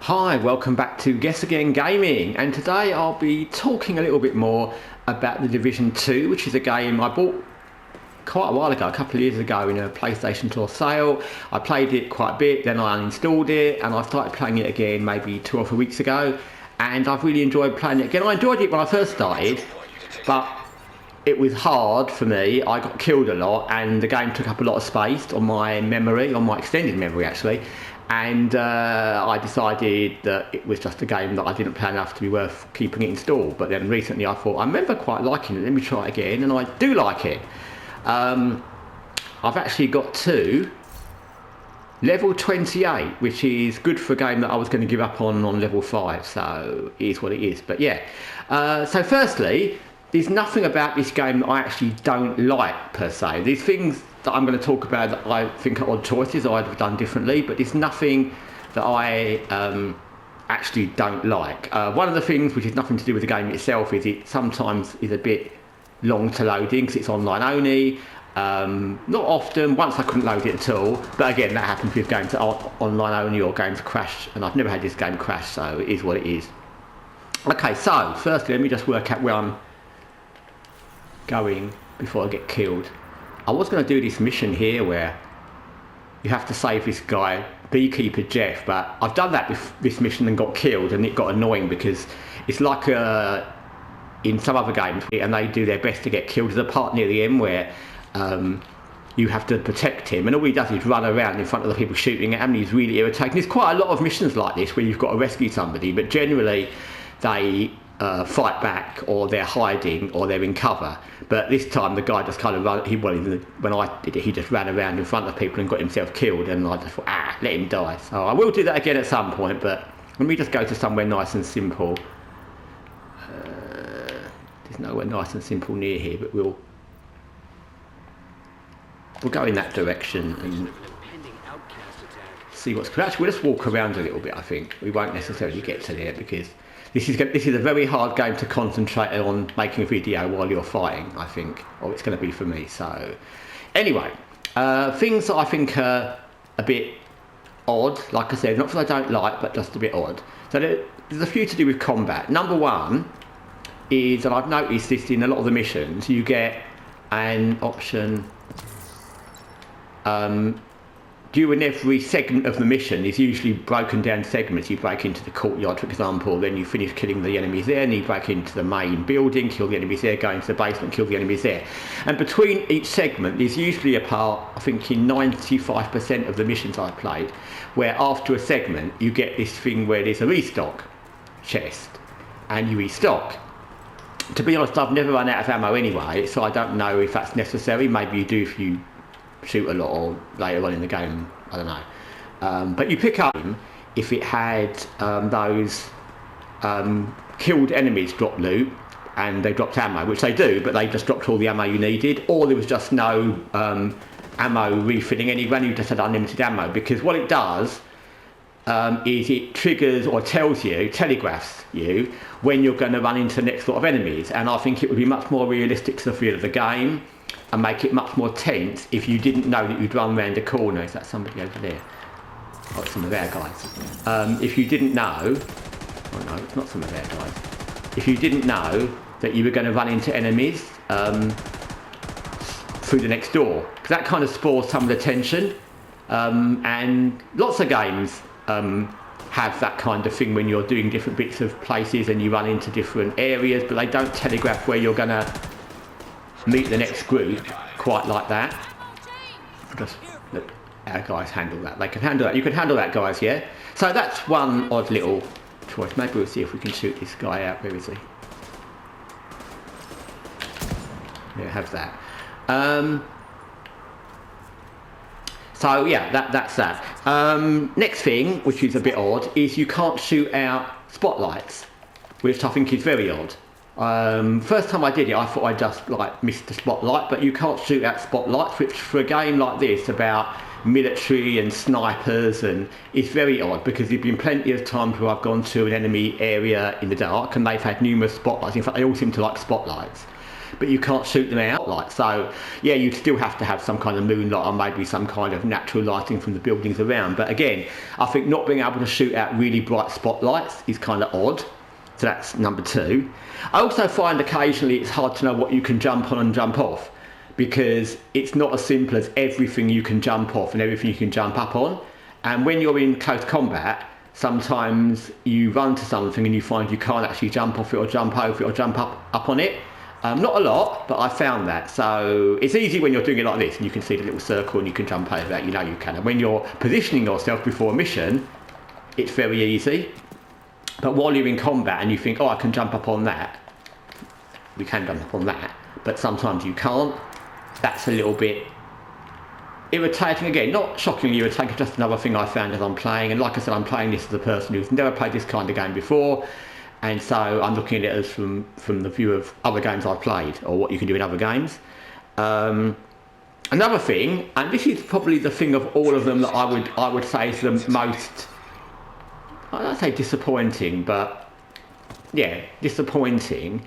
Hi, welcome back to Guessagaingaming, and today I'll be talking a little bit more about the Division 2, which is a game I bought quite a while ago, a couple of years ago in a PlayStation Store sale. I played it quite a bit, then I uninstalled it and I started playing it again maybe 2 or 3 weeks ago, and I've really enjoyed playing it again. I enjoyed it when I first started, but it was hard for me. I got killed a lot and the game took up a lot of space on my memory, on my extended memory actually, and I decided that it was just a game that I didn't play enough to be worth keeping it installed. But then recently I thought, I remember quite liking it, let me try it again, and I do like it. I've actually got to level 28, which is good for a game that I was going to give up on level 5, so it is what it is. But yeah, so firstly, there's nothing about this game that I actually don't like per se. There's things that I'm going to talk about that I think are odd choices I'd have done differently, but there's nothing that I actually don't like. One of the things, which has nothing to do with the game itself, is it sometimes is a bit long to load in because it's online only. Not often. Once I couldn't load it at all, but again that happens with games that are online only or games crash, and I've never had this game crash, so it is what it is. Okay, so firstly let me just work out where I'm going before I get killed. I was going to do this mission here where you have to save this guy, Beekeeper Jeff, but I've done that with this mission and got killed, and it got annoying because it's like in some other games, and they do their best to get killed. There's a part near the end where you have to protect him, and all he does is run around in front of the people shooting at him, and he's really irritating. There's quite a lot of missions like this where you've got to rescue somebody, but generally they fight back, or they're hiding, or they're in cover. But this time the guy just kind of when I did it, he just ran around in front of people and got himself killed, and I just thought, let him die. So I will do that again at some point, but let me just go to somewhere nice and simple. There's nowhere nice and simple near here, but we'll go in that direction and see what's cool. Actually, we'll just walk around a little bit. I think we won't necessarily get to there because this is a very hard game to concentrate on making a video while you're fighting, I think, or it's going to be for me. So anyway, things that I think are a bit odd, like I said, not that I don't like, but just a bit odd. So there's a few to do with combat. Number one is, and I've noticed this in a lot of the missions, you get an option during every segment of the mission is usually broken down segments. You break into the courtyard, for example, then you finish killing the enemies there, and you break into the main building, kill the enemies there, go into the basement, kill the enemies there. And between each segment there's usually a part, I think in 95% of the missions I've played, where after a segment you get this thing where there's a restock chest, and you restock. To be honest, I've never run out of ammo anyway, so I don't know if that's necessary. Maybe you do if you shoot a lot, or later on in the game, I don't know. But you pick up if it had those killed enemies drop loot, and they dropped ammo, which they do, but they just dropped all the ammo you needed, or there was just no ammo refilling anyway, you just had unlimited ammo. Because what it does is it triggers or telegraphs you when you're going to run into the next lot of enemies, and I think it would be much more realistic to the feel of the game and make it much more tense if you didn't know that you'd run around a corner. Is that somebody over there? Oh, it's some of our guys. If you didn't know, oh no, it's not some of our guys. If you didn't know that you were going to run into enemies through the next door, because that kind of spoils some of the tension. And lots of games have that kind of thing when you're doing different bits of places and you run into different areas, but they don't telegraph where you're going to meet the next group quite like that. Just look, our guys handle that. They can handle that. You can handle that, guys, yeah? So that's one odd little choice. Maybe we'll see if we can shoot this guy out. Where is he? Yeah, have that. So yeah, that's that. Next thing, which is a bit odd, is you can't shoot out spotlights, which I think is very odd. First time I did it, I thought I just missed the spotlight, but you can't shoot out spotlights, which for a game like this about military and snipers, and it's very odd because there've been plenty of times where I've gone to an enemy area in the dark and they've had numerous spotlights. In fact, they all seem to like spotlights. but you can't shoot them out. Like, so yeah, you still have to have some kind of moonlight or maybe some kind of natural lighting from the buildings around. But again, I think not being able to shoot out really bright spotlights is kind of odd. So that's number 2. I also find occasionally it's hard to know what you can jump on and jump off, because it's not as simple as everything you can jump off and everything you can jump up on. And when you're in close combat, sometimes you run to something and you find you can't actually jump off it or jump over it or jump up on it. Not a lot, but I found that. So it's easy when you're doing it like this and you can see the little circle and you can jump over that, you know you can. And when you're positioning yourself before a mission, it's very easy. But while you're in combat and you think, oh, I can jump up on that, we can jump up on that, but sometimes you can't. That's a little bit irritating. Again, not shockingly irritating, just another thing I found as I'm playing. And like I said, I'm playing this as a person who's never played this kind of game before, and so I'm looking at it as from the view of other games I've played or what you can do in other games. Another thing, and this is probably the thing of all of them that I would say is the most, I don't say disappointing, but yeah, disappointing,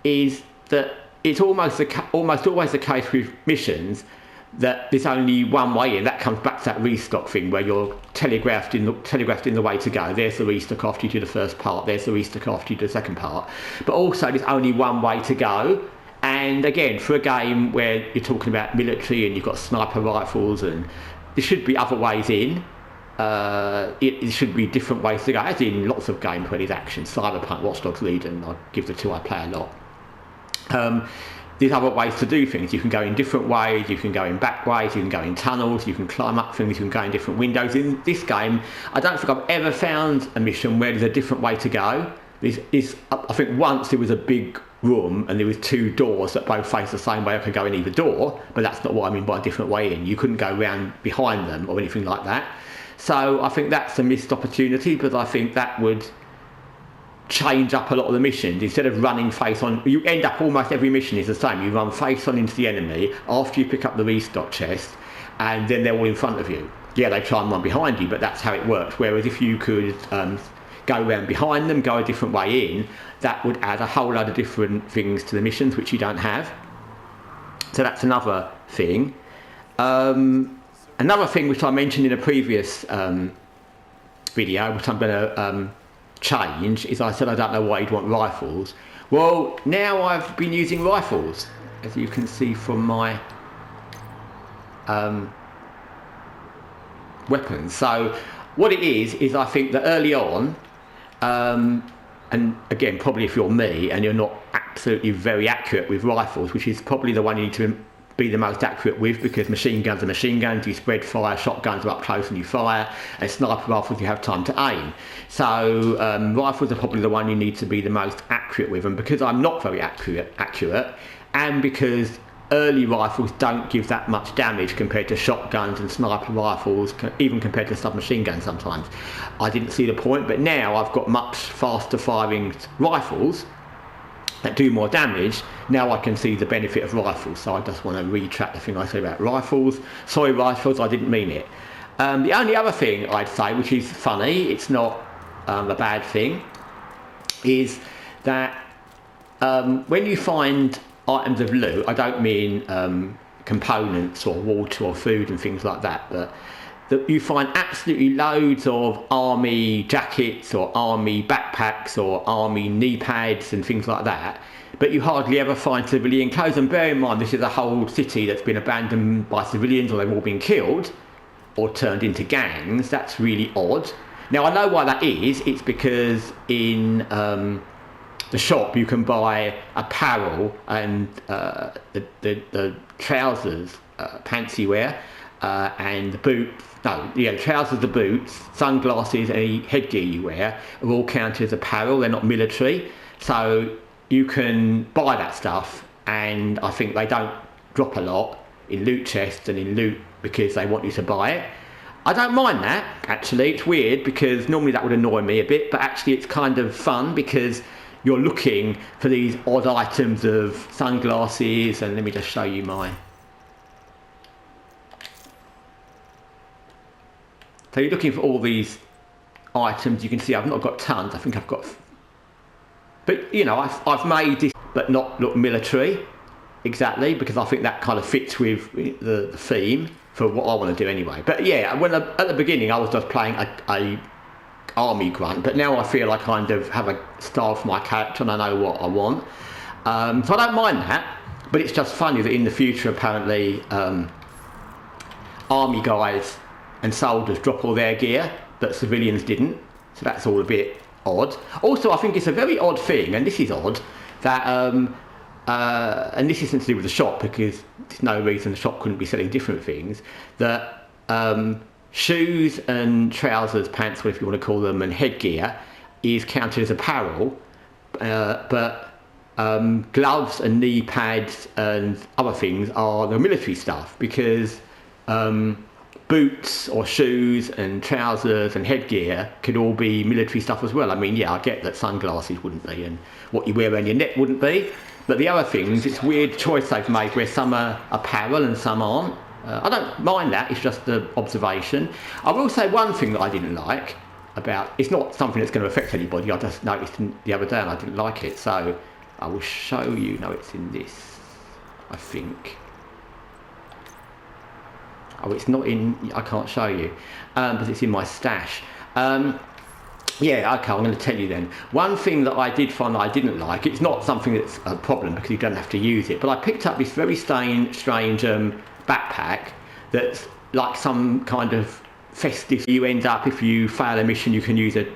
is that it's almost always the case with missions that there's only one way in. That comes back to that restock thing where you're telegraphed in the way to go. There's the restock after you do the first part, there's the restock after you do the second part. But also there's only one way to go. And again, for a game where you're talking about military and you've got sniper rifles, and there should be other ways in. It should be different ways to go, as in lots of games where there's action. Cyberpunk, Watch Dogs Legion, I give the 2 I play a lot. There's other ways to do things. You can go in different ways, you can go in back ways, you can go in tunnels, you can climb up things, you can go in different windows. In this game, I don't think I've ever found a mission where there's a different way to go. I think once there was a big room and there was 2 doors that both face the same way. I could go in either door, but that's not what I mean by a different way in. You couldn't go around behind them or anything like that. So I think that's a missed opportunity, but I think that would change up a lot of the missions. Instead of running face on, you end up almost every mission is the same. You run face on into the enemy after you pick up the restock chest, and then they're all in front of you. Yeah, they try and run behind you, but that's how it works. Whereas if you could go around behind them, go a different way in, that would add a whole load of different things to the missions which you don't have. So that's another thing. Another thing which I mentioned in a previous video, which I'm going to change, is I said I don't know why you'd want rifles. Well, now I've been using rifles, as you can see from my weapons. So what it is I think that early on, and again, probably if you're me and you're not absolutely very accurate with rifles, which is probably the one you need to be the most accurate with, because machine guns are machine guns, you spread fire, shotguns are up close and you fire, and sniper rifles you have time to aim. So rifles are probably the one you need to be the most accurate with, and because I'm not very accurate, and because early rifles don't give that much damage compared to shotguns and sniper rifles, even compared to submachine guns sometimes, I didn't see the point. But now I've got much faster firing rifles that do more damage. Now I can see the benefit of rifles, so I just want to retract the thing I said about rifles. Sorry rifles, I didn't mean it. The only other thing I'd say, which is funny, it's not a bad thing, is that when you find items of loot, I don't mean components or water or food and things like that, but that you find absolutely loads of army jackets or army backpacks or army knee pads and things like that, but you hardly ever find civilian clothes. And bear in mind, this is a whole city that's been abandoned by civilians, or they've all been killed or turned into gangs. That's really odd. Now I know why that is. It's because in the shop you can buy apparel and the trousers, pants you wear, and the boots. No, yeah, the trousers, the boots, sunglasses, any headgear you wear are all counted as apparel. They're not military, so you can buy that stuff, and I think they don't drop a lot in loot chests and in loot because they want you to buy it. I don't mind that, actually. It's weird because normally that would annoy me a bit, but actually it's kind of fun because you're looking for these odd items of sunglasses, and let me just show you my... So you're looking for all these items. You can see I've not got tons, I think I've got... But, you know, I've made this... but not look military exactly, because I think that kind of fits with the theme for what I want to do anyway. But yeah, at the beginning I was just playing a army grunt, but now I feel I kind of have a style for my character and I know what I want. So I don't mind that, but it's just funny that in the future apparently army guys and soldiers drop all their gear, but civilians didn't. So that's all a bit odd. Also, I think it's a very odd thing, and this is odd, that and this isn't to do with the shop, because there's no reason the shop couldn't be selling different things, that shoes and trousers, pants, whatever you want to call them, and headgear is counted as apparel, but gloves and knee pads and other things are the military stuff, because boots or shoes and trousers and headgear could all be military stuff as well. I mean, yeah, I get that sunglasses wouldn't be, and what you wear around your neck wouldn't be, but the other things, it's a weird choice they've made where some are apparel and some aren't. I don't mind that, it's just the observation. I will say one thing that I didn't like about, it's not something that's going to affect anybody, I just noticed the other day and I didn't like it, so I will show you. No, it's in this, I think. Oh, it's not in, I can't show you, but it's in my stash. Yeah, okay, I'm going to tell you then. One thing that I did find that I didn't like, it's not something that's a problem because you don't have to use it, but I picked up this very strange backpack that's like some kind of festive. You end up, if you fail a mission, you can use a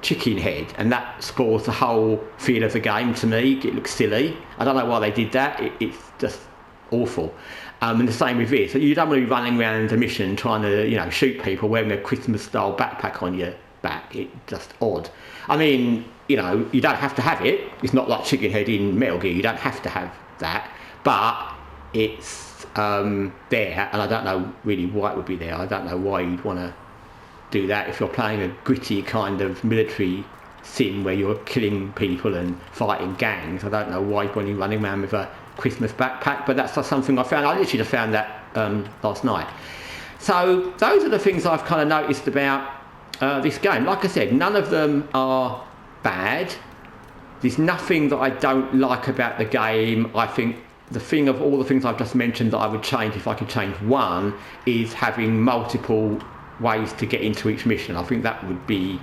chicken head, and that spoils the whole feel of the game to me. It looks silly. I don't know why they did that. It's just awful. And the same with this. You don't want to be running around a mission trying to, shoot people wearing a Christmas-style backpack on your back. It's just odd. I mean, you don't have to have it. It's not like chicken head in Metal Gear. You don't have to have that, but it's there, and I don't know really why it would be there. I don't know why you'd want to do that if you're playing a gritty kind of military sim where you're killing people and fighting gangs. I don't know why you'd want to be running around with a Christmas backpack, but that's just something I found. I literally just found that last night. So those are the things I've kind of noticed about this game. Like I said, none of them are bad. There's nothing that I don't like about the game. I think the thing of all the things I've just mentioned that I would change, if I could change one, is having multiple ways to get into each mission. I think that would be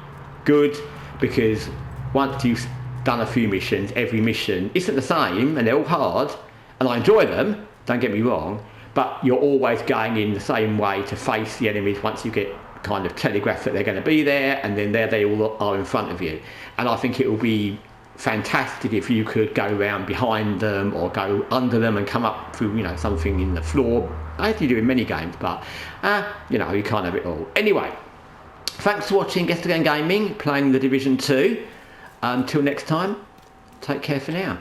good, because once you've done a few missions, every mission isn't the same and they're all hard, and I enjoy them, don't get me wrong, but you're always going in the same way to face the enemies once you get kind of telegraphed that they're going to be there, and then there they all are in front of you. And I think it will be fantastic if you could go around behind them or go under them and come up through something in the floor. I actually do in many games, but you can't have it all. Anyway, thanks for watching Guessagaingaming, playing the Division 2. Until next time, take care for now.